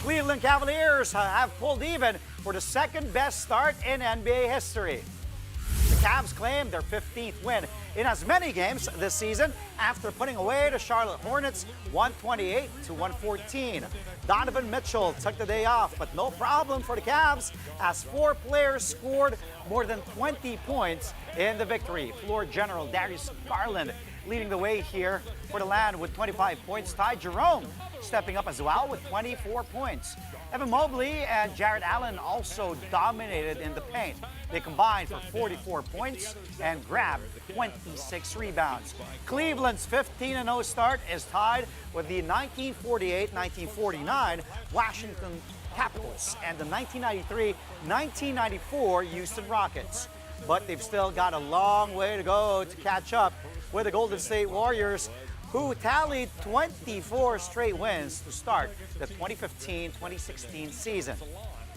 Cleveland Cavaliers have pulled even for the second best start in NBA history. The Cavs claim their 15th win in as many games this season after putting away the Charlotte Hornets 128-114. Donovan Mitchell took the day off, but no problem for the Cavs as 4 players scored more than 20 points in the victory. Floor General Darius Garland leading the way here for the Land with 25 points. Ty Jerome stepping up as well with 24 points. Evan Mobley and Jarrett Allen also dominated in the paint. They combined for 44 points and grabbed 26 rebounds. Cleveland's 15-0 start is tied with the 1948-1949 Washington Capitals and the 1993-1994 Houston Rockets. But they've still got a long way to go to catch up with the Golden State Warriors, who tallied 24 straight wins to start the 2015-2016 season.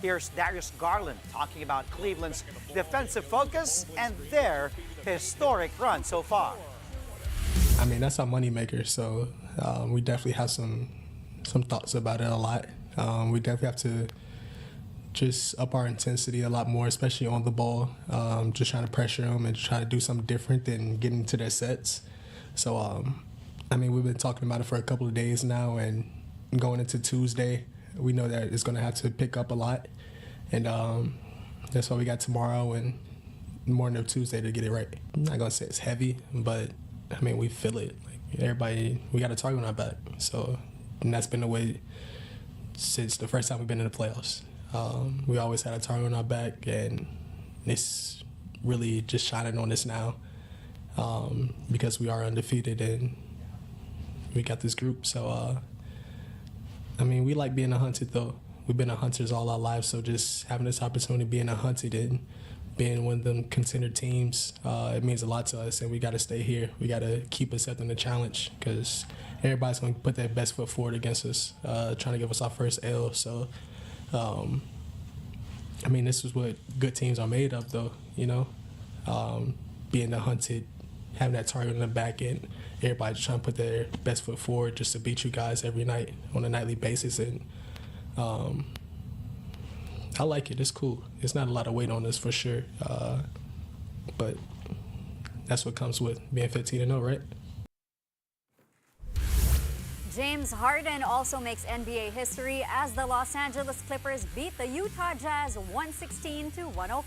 Here's Darius Garland talking about Cleveland's defensive focus and their historic run so far. I mean, that's our moneymaker, so we definitely have some thoughts about it a lot. We definitely have to just up our intensity a lot more, especially on the ball, just trying to pressure them and try to do something different than getting to their sets. So, I mean, we've been talking about it for a couple of days now, and going into Tuesday, we know that it's going to have to pick up a lot, and that's why we got tomorrow and the morning of Tuesday to get it right. I'm not going to say it's heavy, but, I mean, we feel it. Like, everybody, we got a target on our back. So, and that's been the way since the first time we've been in the playoffs. We always had a target on our back, and it's really just shining on us now because we are undefeated and we got this group. So, I mean, we like being a hunted, though. We've been a hunters all our lives, so just having this opportunity of being a hunted and being one of them contender teams, it means a lot to us, and we got to stay here. We got to keep accepting the challenge because everybody's going to put their best foot forward against us, trying to give us our first L. So, I mean, this is what good teams are made of, though, you know, being the hunted, having that target in the back end, everybody trying to put their best foot forward just to beat you guys every night on a nightly basis. And I like it. It's cool. It's not a lot of weight on us for sure, but that's what comes with being 15-0, right? James Harden also makes NBA history as the Los Angeles Clippers beat the Utah Jazz 116-105.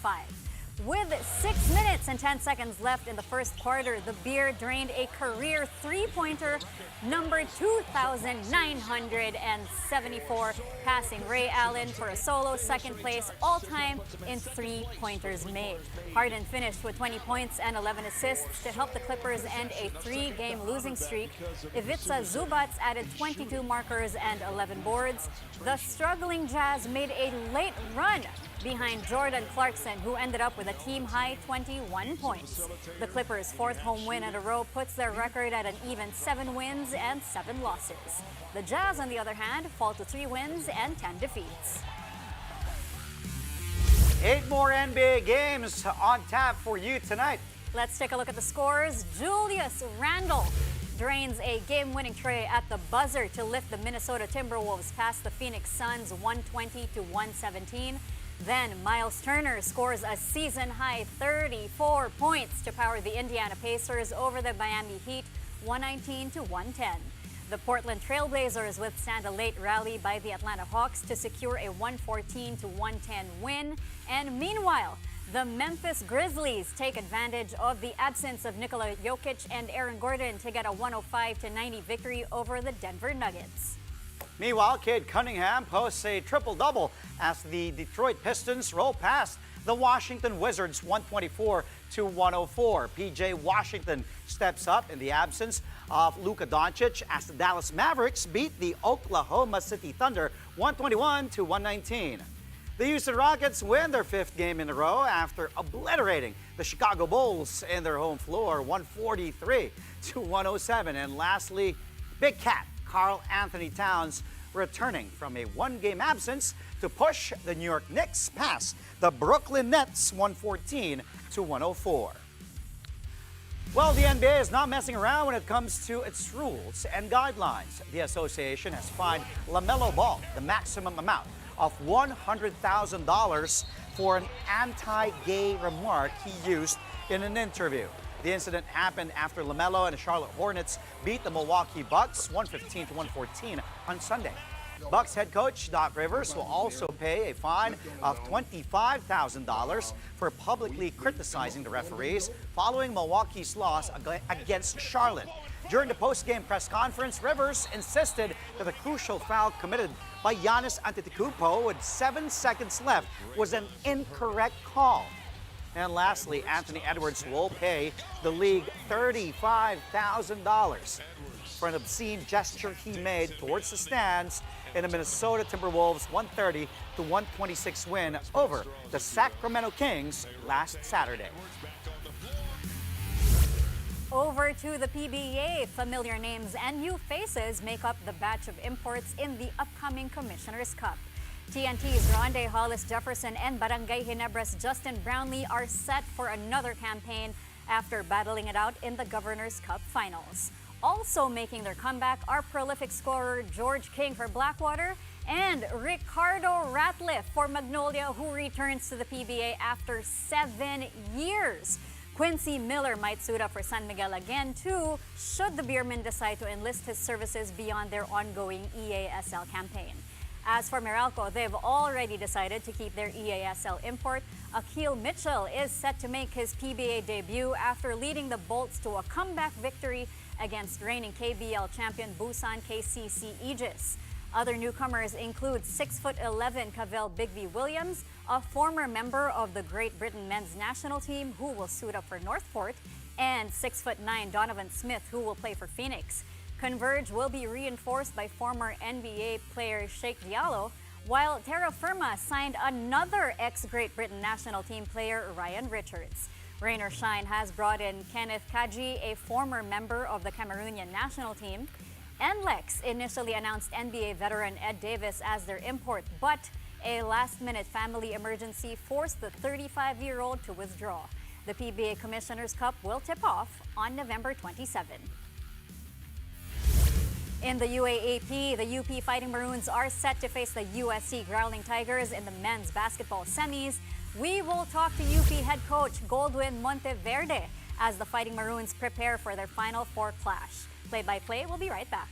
With 6 minutes and 10 seconds left in the first quarter, the Bear drained a career three-pointer, number 2,974, passing Ray Allen for a solo second place all-time in three-pointers made. Harden finished with 20 points and 11 assists to help the Clippers end a 3-game losing streak. Ivica Zubac added 22 markers and 11 boards. The struggling Jazz made a late run behind Jordan Clarkson, who ended up with a team-high 21 points. The Clippers' 4th home win in a row puts their record at an even 7 wins and 7 losses. The Jazz, on the other hand, fall to 3 wins and 10 defeats. 8 more NBA games on tap for you tonight. Let's take a look at the scores. Julius Randle drains a game-winning tray at the buzzer to lift the Minnesota Timberwolves past the Phoenix Suns 120-117. Then Miles Turner scores a season-high 34 points to power the Indiana Pacers over the Miami Heat 119-110. The Portland Trailblazers withstand a late rally by the Atlanta Hawks to secure a 114-110 win. And meanwhile, the Memphis Grizzlies take advantage of the absence of Nikola Jokic and Aaron Gordon to get a 105-90 victory over the Denver Nuggets. Meanwhile, Cade Cunningham posts a triple-double as the Detroit Pistons roll past the Washington Wizards 124-104. PJ Washington steps up in the absence of Luka Doncic as the Dallas Mavericks beat the Oklahoma City Thunder 121-119. The Houston Rockets win their 5th game in a row after obliterating the Chicago Bulls in their home floor 143-107. And lastly, Big Cat Karl Anthony Towns returning from a 1-game absence to push the New York Knicks past the Brooklyn Nets 114-104. Well, the NBA is not messing around when it comes to its rules and guidelines. The association has fined LaMelo Ball the maximum amount of $100,000 for an anti-gay remark he used in an interview. The incident happened after LaMelo and the Charlotte Hornets beat the Milwaukee Bucks 115 to 114 on Sunday. Bucks head coach Doc Rivers will also pay a fine of $25,000 for publicly criticizing the referees following Milwaukee's loss against Charlotte. During the post-game press conference, Rivers insisted that the crucial foul committed by Giannis Antetokounmpo with 7 seconds left was an incorrect call. And lastly, Anthony Edwards will pay the league $35,000 for an obscene gesture he made towards the stands in the Minnesota Timberwolves 130 to 126 win over the Sacramento Kings last Saturday. Over to the PBA, familiar names and new faces make up the batch of imports in the upcoming Commissioner's Cup. TNT's Ronde Hollis Jefferson and Barangay Ginebra's Justin Brownlee are set for another campaign after battling it out in the Governor's Cup finals. Also making their comeback are prolific scorer George King for Blackwater and Ricardo Ratliff for Magnolia, who returns to the PBA after 7 years. Quincy Miller might suit up for San Miguel again too, should the Beermen decide to enlist his services beyond their ongoing EASL campaign. As for Meralco, they've already decided to keep their EASL import. Akil Mitchell is set to make his PBA debut after leading the Bolts to a comeback victory against reigning KBL champion Busan KCC Aegis. Other newcomers include 6'11" Cavell Bigby Williams, a former member of the Great Britain men's national team who will suit up for Northport, and 6'9" Donovan Smith, who will play for Phoenix. Converge will be reinforced by former NBA player Sheikh Diallo, while Terra Firma signed another ex-Great Britain national team player, Ryan Richards. Rain or Shine has brought in Kenneth Kaji, a former member of the Cameroonian national team. NLEX initially announced NBA veteran Ed Davis as their import, but a last-minute family emergency forced the 35-year-old to withdraw. The PBA Commissioner's Cup will tip off on November 27. In the UAAP, the UP Fighting Maroons are set to face the USC Growling Tigers in the men's basketball semis. We will talk to UP head coach Goldwyn Monteverde as the Fighting Maroons prepare for their Final Four clash. Play-by-play will be right back.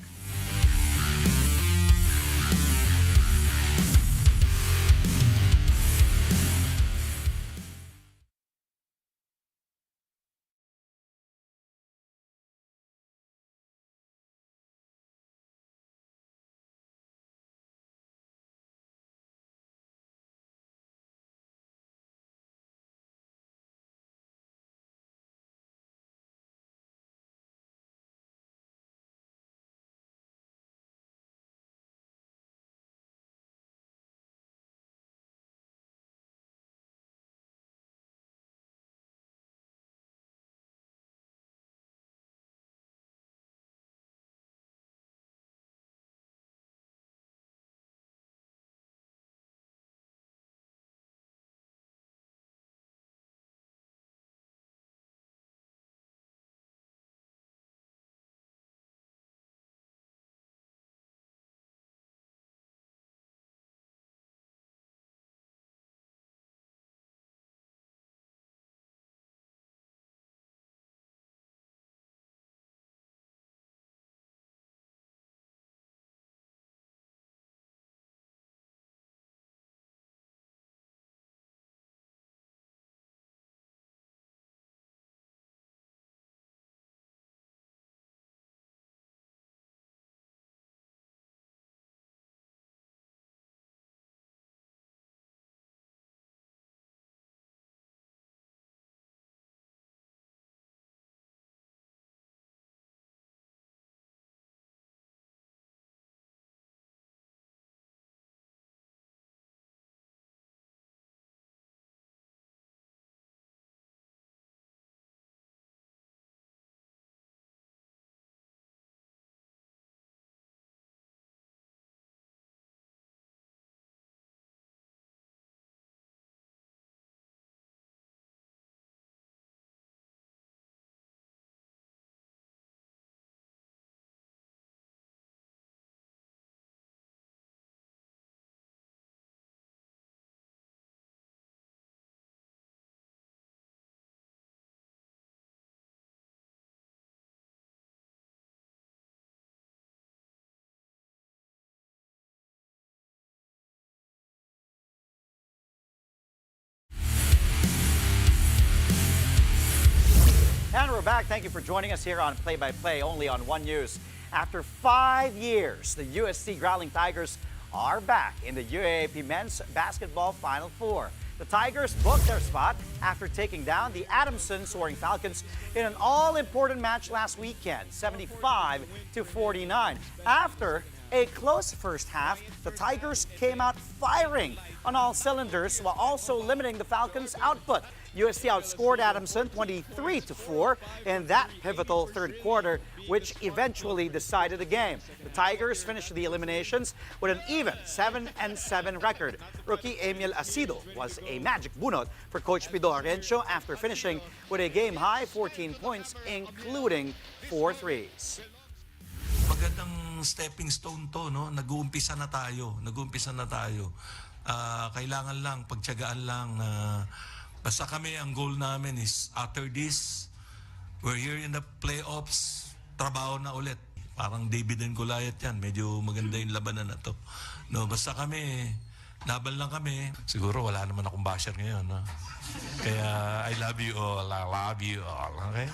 we're back. Thank you for joining us here on Play by Play, only on One News. After 5 years, the UST Growling Tigers are back in the UAAP Men's Basketball Final Four. The Tigers booked their spot after taking down the Adamson Soaring Falcons in an all-important match last weekend, 75-49. After a close first half, the Tigers came out firing on all cylinders while also limiting the Falcons' output. UST outscored Adamson 23-4 in that pivotal third quarter, which eventually decided the game. The Tigers finished the eliminations with an even 7-7 record. Rookie Emil Asido was a magic bunot for Coach Pido Arencio after finishing with a game-high 14 points, including 4 threes. Magandang stepping stone to, no? Nag-uumpisa na tayo. Kailangan lang, pagtiyagaan lang. Basta kami, ang goal namin is after this, we're here in the playoffs, trabaho na ulit. Parang David and Goliath yan. Medyo maganda yung labanan na to. No, basta kami, laban lang kami. Siguro wala naman akong basher ngayon. No? Kaya I love you all. Okay?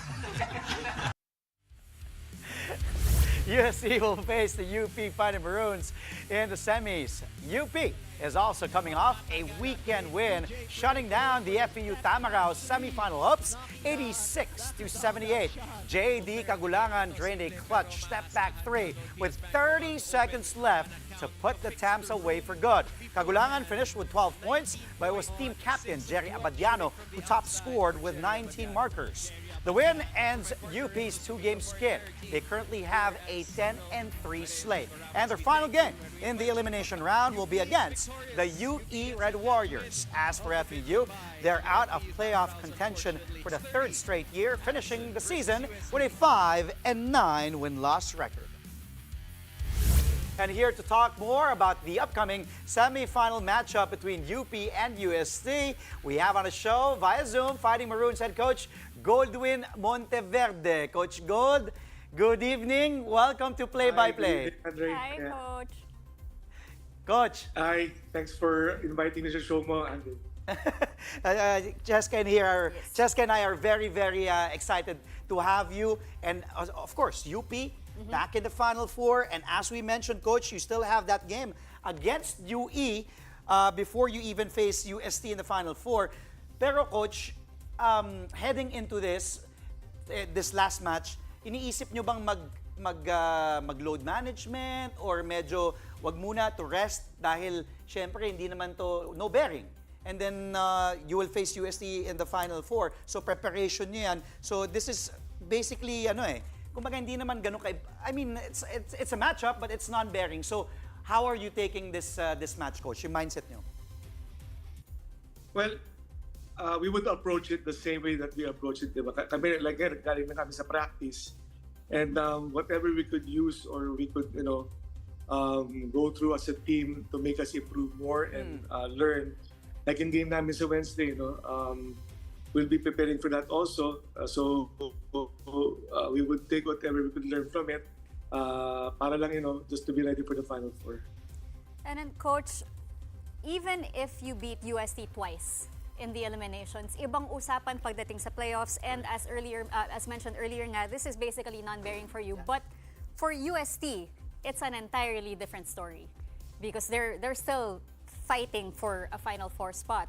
USC will face the UP Fighting Maroons in the semis. UP is also coming off a weekend win, shutting down the FEU Tamaraw semifinal hopes 86-78. JD Kagulangan drained a clutch step-back three with 30 seconds left to put the Tams away for good. Kagulangan finished with 12 points, but it was team captain Jerry Abadiano who top scored with 19 markers. The win ends UP's two-game skid. They currently have a 10-3 slate. And their final game in the elimination round will be against the UE Red Warriors. As for FEU, they're out of playoff contention for the third straight year, finishing the season with a 5-9 win-loss record. And here to talk more about the upcoming semi-final matchup between UP and UST, we have on the show via Zoom Fighting Maroons head coach Goldwin Monteverde. Coach Gold, good evening. Welcome to Play by Play. Hi, Coach. Coach, Hi, thanks for inviting me sa show mo, Andrew. Jessica and I are very, very excited to have you. And of course, UP back in the Final Four. And as we mentioned, Coach, you still have that game against UE before you even face UST in the Final Four. Pero Coach, heading into this last match, iniisip nyo bang mag-load management or medyo wag muna to rest dahil syempre hindi naman to no bearing? And then you will face UST in the Final Four. So preparation nyo yan. So this is basically kumbaga hindi naman ganun I mean, it's a matchup but it's non-bearing. So how are you taking this match, Coach? Yung mindset nyo? Well, we would approach it the same way that we approach it. Diba? Kami, like, galing na kami sa practice. And whatever we could use or we could, go through as a team to make us improve more and learn. Like in game namin sa Wednesday, we'll be preparing for that also. So we would take whatever we could learn from it para lang, just to be ready for the Final Four. And then, Coach, even if you beat UST twice in the eliminations, ibang usapan pagdating sa playoffs. And as mentioned earlier nga, this is basically non-bearing for you. But for UST, it's an entirely different story because they're still fighting for a Final Four spot.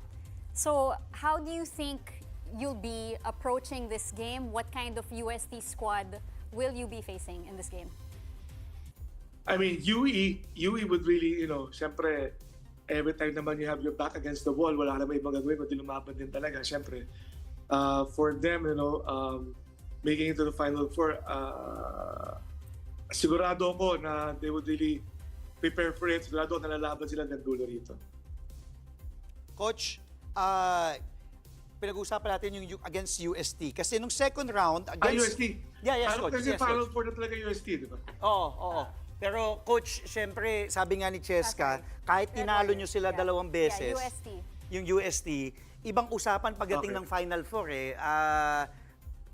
So how do you think you'll be approaching this game? What kind of UST squad will you be facing in this game? I mean, UE would really, syempre, every time naman you have your back against the wall, wala naman ibang gagawin, kundi lumaban din talaga, syempre. For them, making it to the Final Four, sigurado ako na they would really prepare for it. Sigurado na lalaban sila ng dulo rito. Coach, pinag-uusapan natin yung against UST. Kasi nung second round against... UST? Yes, Coach. Kasi Yes, Final Coach. Four na talaga UST, di ba? Oo. Pero Coach, syempre, sabi nga ni Cheska, kahit tinalo nyo sila dalawang beses, UST. yung UST, ibang usapan pagdating Okay. ng Final Four eh.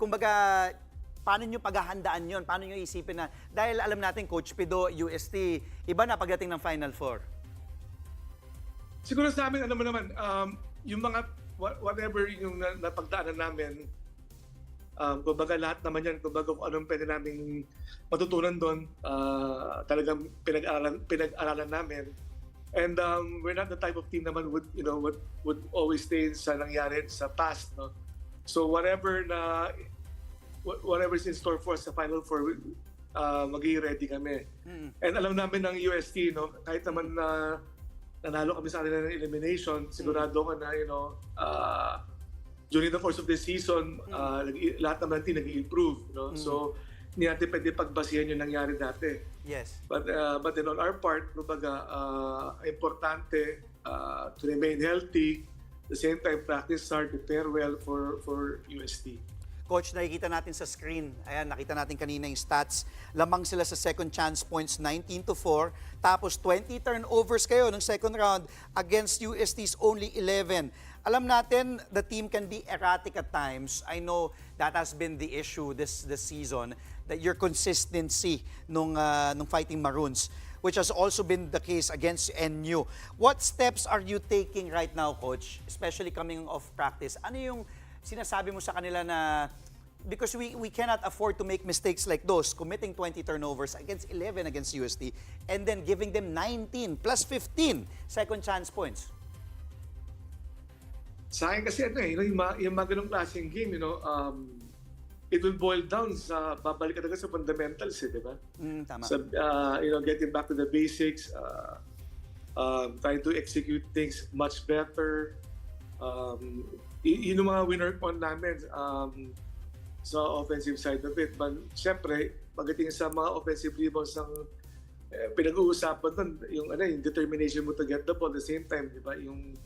Kumbaga, paano nyo paghahandaan yon? Paano nyo isipin na, dahil alam natin, Coach Pido, UST, iba na pagdating ng Final Four. Siguro sa amin, yung mga, whatever yung napagdaanan namin, Kumbaga lahat naman yan, kumbaga kung anong pwede naming matutunan doon, talagang pinag-aralan namin. And we're not the type of team naman would always stay sa nangyari sa past, no? So whatever is in store for us sa Final Four, magiging ready kami. And alam namin ng UST, no, kahit naman na nanalo kami sa kanila ng elimination, sigurado ka na, during the course of the season, lahat naman natin nag-improve, no? So hindi natin pwede pagbasihan yung nangyari dati. Yes. But then on our part, kumbaga, importante to remain healthy, at the same time practice hard, prepare well for UST. Coach, nakikita natin sa screen. Ayan, nakita natin kanina yung stats. Lamang sila sa second chance points, 19-4. Tapos 20 turnovers kayo ng second round against UST's only 11. Alam natin, the team can be erratic at times. I know that has been the issue this season, that your consistency nung Fighting Maroons, which has also been the case against NU. What steps are you taking right now, Coach, especially coming off practice? Ano yung sinasabi mo sa kanila na, because we cannot afford to make mistakes like those, committing 20 turnovers against 11 against UST, and then giving them 19 plus 15 second chance points? Sa akin kasi yung mga ganong klaseng game, it will boil down sa babalik ka sa fundamentals, di ba? Tama. So, getting back to the basics, trying to execute things much better. Yun yung mga winner on namin sa offensive side of it. But syempre, pagdating sa mga offensive rebounds ng pinag-uusapan doon, yung determination mo to get the ball at the same time, di ba? Yung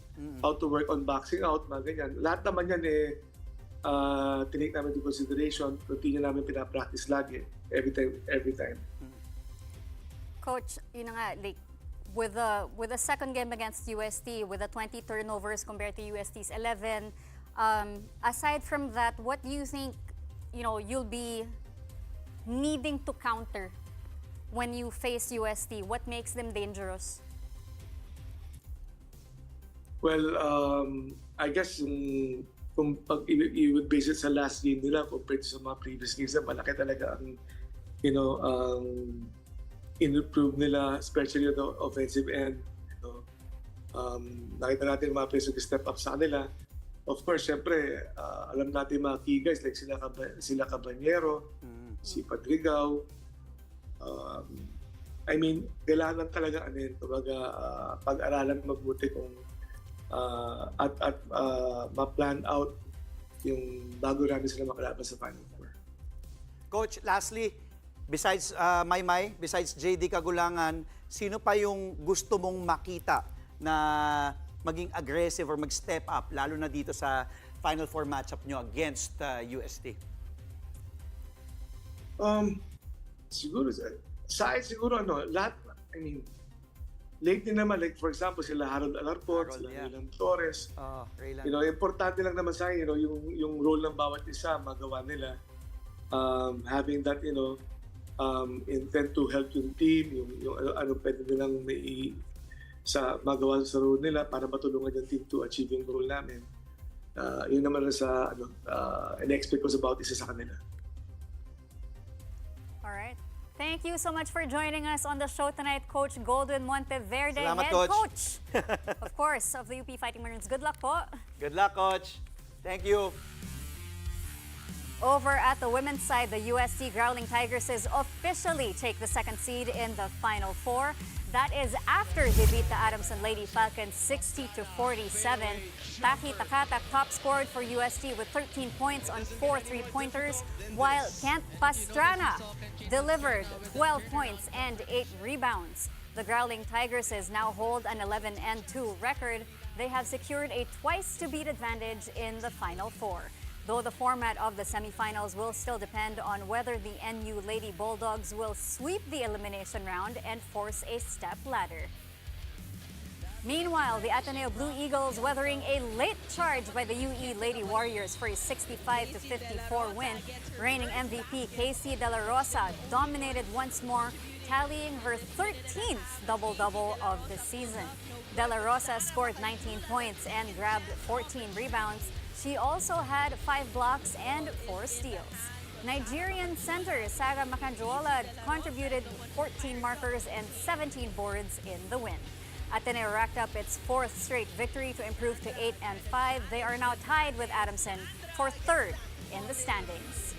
how to work on boxing out, mga ganyan. Lahat naman yan tinake namin into consideration, continue namin pinapractice lagi, every time. Coach, yun na nga, like, with the second game against UST, with the 20 turnovers compared to UST's 11, aside from that, what do you think, you'll be needing to counter when you face UST? What makes them dangerous? Well, I guess kung pag you would base it sa last game nila compared to sa mga previous games, malaki talaga ang in-improve nila, especially the offensive end. Nakita natin mga players nag-step up sa kanila. Of course, syempre, alam natin mga key guys like sila Caballero, si Padrigaw. Kailangan talaga pag-aralan mabuti kung at ma-plan out yung bago namin sila makalaban sa Final Four. Coach, lastly, besides Maymay, besides JD Kagulangan, sino pa yung gusto mong makita na maging aggressive or mag-step up, lalo na dito sa Final Four matchup nyo against UST? Siguro, lahat, lately naman, like for example, sila Harold Alarcon, sila Raylan Torres. Raylan. Importante lang naman sa akin, yung role ng bawat isa, magawa nila. Having that, intent to help yung team, yung ano pwede nilang magawa sa role nila para matulungan yung team to achieve yung goal namin. Yun naman sa in-expect ko sa bawat isa sa kanila. All right. Thank you so much for joining us on the show tonight, Coach Goldwyn Monteverde, Salamat, head Coach. of course, of the UP Fighting Maroons. Good luck po. Good luck, Coach. Thank you. Over at the women's side, the UST Growling Tigresses officially take the second seed in the Final Four. That is after they beat the Adamson Lady Falcons 60-47. Taki Takata top scored for UST with 13 points on 4 3-pointers, while Kent Pastrana delivered 12 points and 8 rebounds. The Growling Tigresses now hold an 11-2 record. They have secured a twice-to-beat advantage in the Final Four. Though the format of the semifinals will still depend on whether the NU Lady Bulldogs will sweep the elimination round and force a step ladder. Meanwhile, the Ateneo Blue Eagles weathering a late charge by the UE Lady Warriors for a 65-54 win. Reigning MVP Casey De La Rosa dominated once more, tallying her 13th double-double of the season. De La Rosa scored 19 points and grabbed 14 rebounds. She also had 5 blocks and 4 steals. Nigerian center Sarah Makanjuola contributed 14 markers and 17 boards in the win. Ateneo racked up its 4th straight victory to improve to 8-5. They are now tied with Adamson for 3rd in the standings.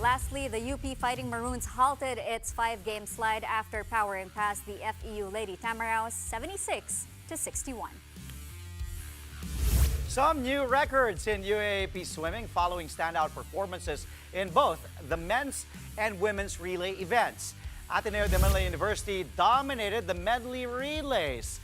Lastly, the UP Fighting Maroons halted its 5-game slide after powering past the FEU Lady Tamaraos 76-61. Some new records in UAAP swimming following standout performances in both the men's and women's relay events. Ateneo de Manila University dominated the medley relays.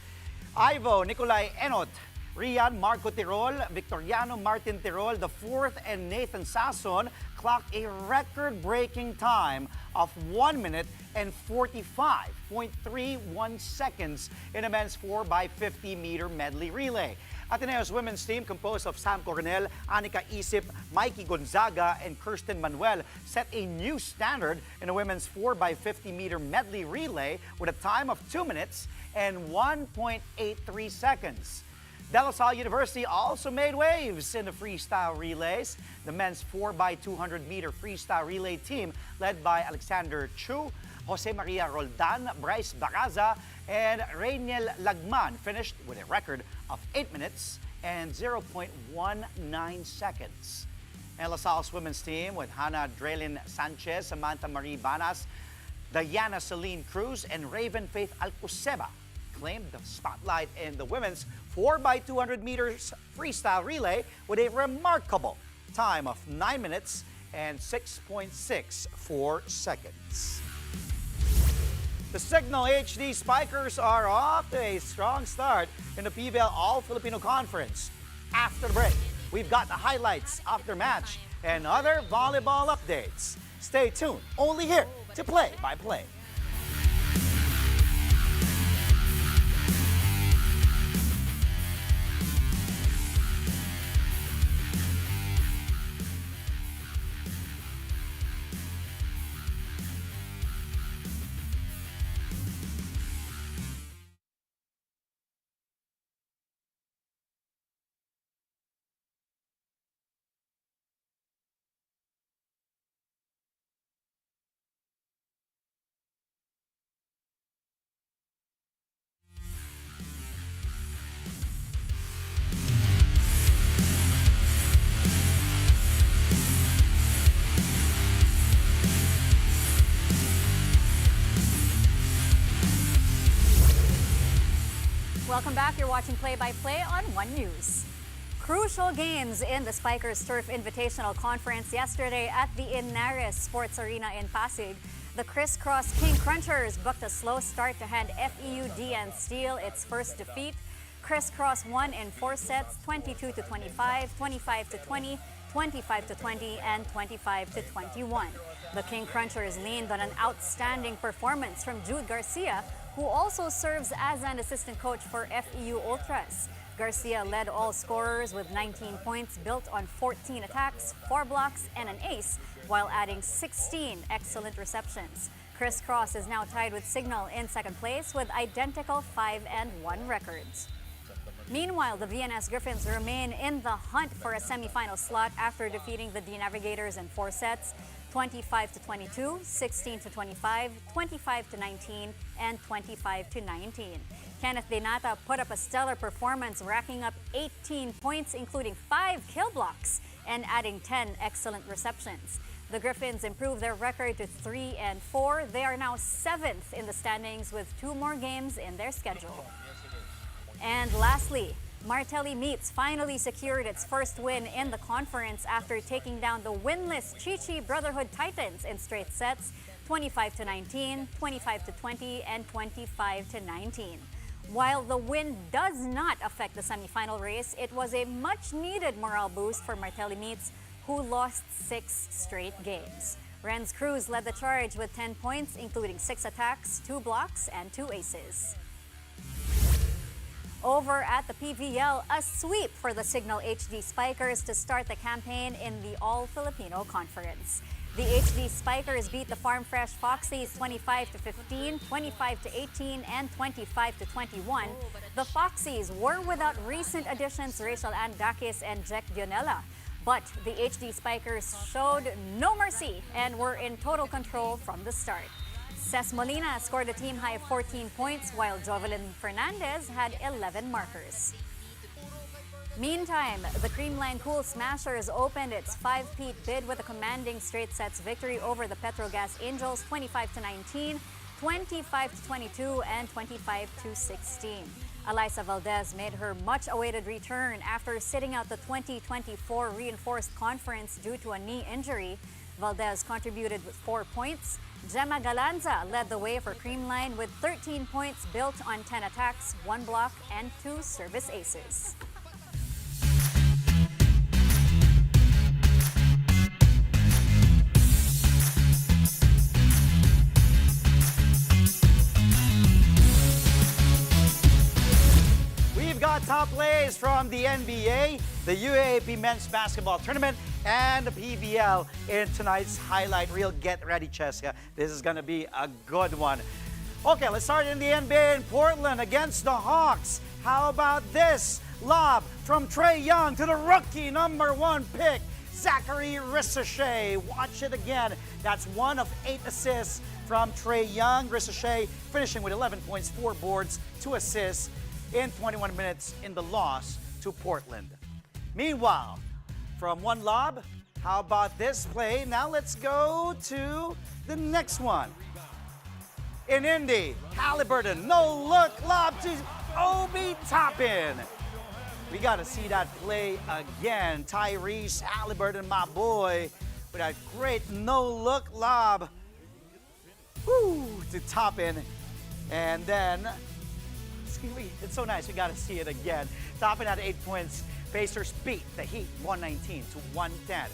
Ivo Nicolay Enot, Rian Marco Tirol, Victoriano Martin Tirol IV, and Nathan Sason clocked a record-breaking time of 1 minute and 45.31 seconds in a men's 4x50 meter medley relay. Ateneo's women's team, composed of Sam Coronel, Anika Isip, Mikey Gonzaga, and Kirsten Manuel, set a new standard in a women's 4x50 meter medley relay with a time of 2 minutes and 1.83 seconds. De La Salle University also made waves in the freestyle relays. The men's 4x200 meter freestyle relay team, led by Alexander Chu, Jose Maria Roldan, Bryce Baraza, and Rainiel Lagman, finished with a record of 8 minutes and 0.19 seconds. And La Salle's women's team, with Hannah Drelin Sanchez, Samantha Marie Banas, Diana Celine Cruz, and Raven Faith Alcoseba, claimed the spotlight in the women's 4x200 meters freestyle relay with a remarkable time of 9 minutes and 6.64 seconds. The Signal HD Spikers are off to a strong start in the PBL All-Filipino Conference. After the break, we've got the highlights of their match and other volleyball updates. Stay tuned, only here to Play by Play. Welcome back. You're watching Play by Play on One News. Crucial games in the Spikers Turf Invitational Conference yesterday at the Inares Sports Arena in Pasig. The Crisscross King Crunchers booked a slow start to hand FEU DN Steel its first defeat. Crisscross won in 4 sets, 22-25, 25-20, 25-20, and 25-21. The King Crunchers leaned on an outstanding performance from Jude Garcia, who also serves as an assistant coach for FEU Ultras. Garcia led all scorers with 19 points, built on 14 attacks, 4 blocks, and an ace, while adding 16 excellent receptions. Crisscross is now tied with Signal in second place with identical 5-1 records. Meanwhile, the VNS Griffins remain in the hunt for a semifinal slot after defeating the D Navigators in 4 sets, 25-22, 16-25, 25-19, and 25-19. Kenneth Denata put up a stellar performance, racking up 18 points, including 5 kill blocks and adding 10 excellent receptions. The Griffins improved their record to 3-4. They are now 7th in the standings with 2 more games in their schedule. And lastly, Martelli Meats finally secured its first win in the conference after taking down the winless Chichi Brotherhood Titans in straight sets, 25-19, 25-20, and 25-19. While the win does not affect the semifinal race, it was a much-needed morale boost for Martelli Meats, who lost 6 straight games. Renz Cruz led the charge with 10 points, including 6 attacks, 2 blocks, and 2 aces. Over at the PVL, a sweep for the Signal HD Spikers to start the campaign in the All-Filipino Conference. The HD Spikers beat the Farm Fresh Foxies 25-15, 25-18, and 25-21. The Foxies were without recent additions Rachel Ann Dakis and Jack Dionella. But the HD Spikers showed no mercy and were in total control from the start. Ces Molina scored a team-high 14 points, while Jovelyn Fernandez had 11 markers. Meantime, the Creamline Cool Smashers opened its 5-peat bid with a commanding straight sets victory over the Petrogas Angels 25-19, 25-22, and 25-16. Alyssa Valdez made her much-awaited return after sitting out the 2024 Reinforced Conference due to a knee injury. Valdez contributed with 4 points. Gemma Galanza led the way for Creamline with 13 points built on 10 attacks, 1 block, and 2 service aces. We've got top plays from the NBA, the UAAP Men's Basketball Tournament, and the PBL in tonight's highlight reel. Get ready, Cheska. This is going to be a good one. Okay, let's start in the NBA in Portland against the Hawks. How about this? Lob from Trae Young to the rookie #1 pick, Zachary Ricochet. Watch it again. That's 1 of 8 assists from Trae Young. Ricochet finishing with 11 points, 4 boards, 2 assists in 21 minutes in the loss to Portland. Meanwhile, from one lob, how about this play? Now let's go to the next one. In Indy, Halliburton, no-look lob to Obi Toppin. We got to see that play again. Tyrese Halliburton, my boy, with a great no-look lob to Toppin. And then, it's so nice, we got to see it again. Toppin had 8 points. Pacers beat the Heat 119-110.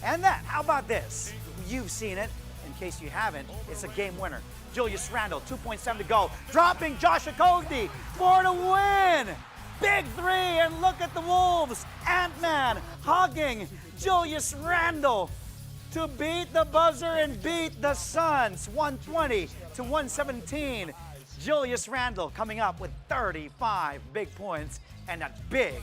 And then, how about this? You've seen it. In case you haven't, it's a game winner. Julius Randle, 2.7 to go, dropping Josh Okogie for the win. Big three, and look at the Wolves. Ant-Man hugging Julius Randle to beat the buzzer and beat the Suns 120-117. Julius Randle coming up with 35 big points and a big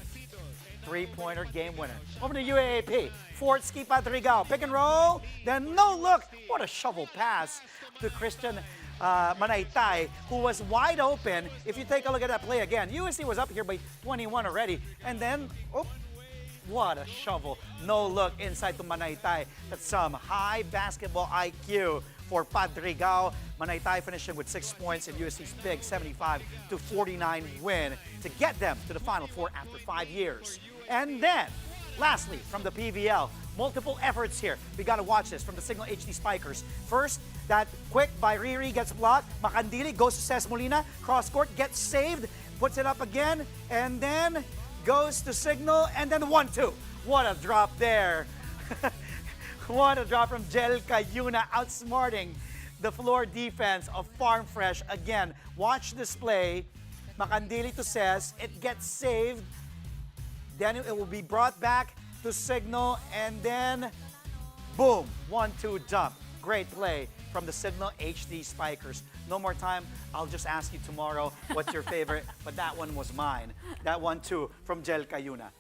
three-pointer game winner. Over to UAAP, Fortsky Padrigao, pick and roll, then no look. What a shovel pass to Christian Manaytay, who was wide open. If you take a look at that play again, USC was up here by 21 already, and then, what a shovel. No look inside to Manaytay. That's some high basketball IQ for Padrigao. Manaytay finishing with 6 points in USC's big 75-49 win to get them to the Final Four after 5 years. And then, lastly, from the PVL, multiple efforts here. We got to watch this from the Signal HD Spikers. First, that quick by Riri gets blocked. Macandili goes to Ces Molina. Cross court, gets saved, puts it up again, and then goes to Signal, and then 1-2. What a drop there. What a drop from Jel Cayuna, outsmarting the floor defense of Farm Fresh. Again, watch this play. Macandili to Ces. It gets saved. Then it will be brought back to Signal, and then boom, 1-2 dump. Great play from the Signal HD Spikers. No more time. I'll just ask you tomorrow what's your favorite, but that one was mine. That 1-2 from Jel Cayuna.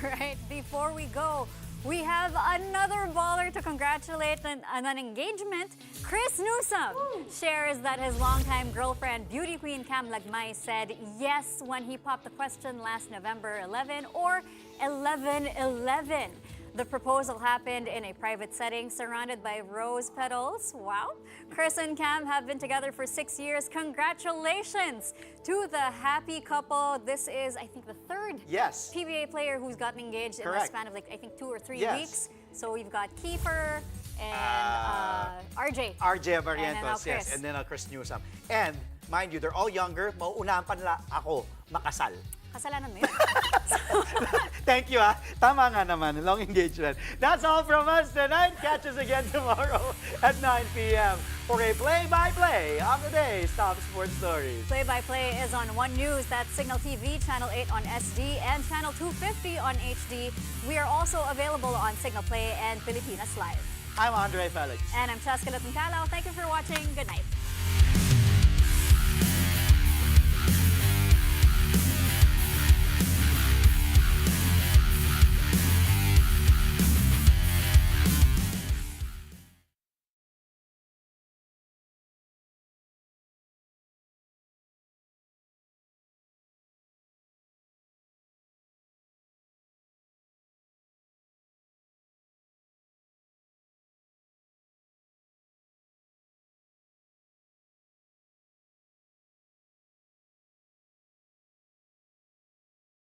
Right, before we go, we have another baller to congratulate on an engagement. Chris Newsom shares that his longtime girlfriend, beauty queen Cam Lagmay, said yes when he popped the question last November 11 or 11/11. The proposal happened in a private setting surrounded by rose petals. Wow. Chris and Cam have been together for 6 years. Congratulations to the happy couple. This is, I think, the third PBA player who's gotten engaged in the span of, I think, 2 or 3 weeks. So we've got Kiefer and RJ. RJ Barrientos, yes. And then Chris Newsom. And, mind you, they're all younger. Mauunahan pa nila ako makasal. Kasalanan mo yun. Thank you, Tama nga naman, long engagement. That's all from us tonight. Catch us again tomorrow at 9 p.m. for a play-by-play of the day's top sports stories. Play-by-play is on One News. That's Signal TV, Channel 8 on SD, and Channel 250 on HD. We are also available on Signal Play and Pilipinas Live. I'm Andre Felix. And I'm Cheska Latangkalaw. Thank you for watching. Good night.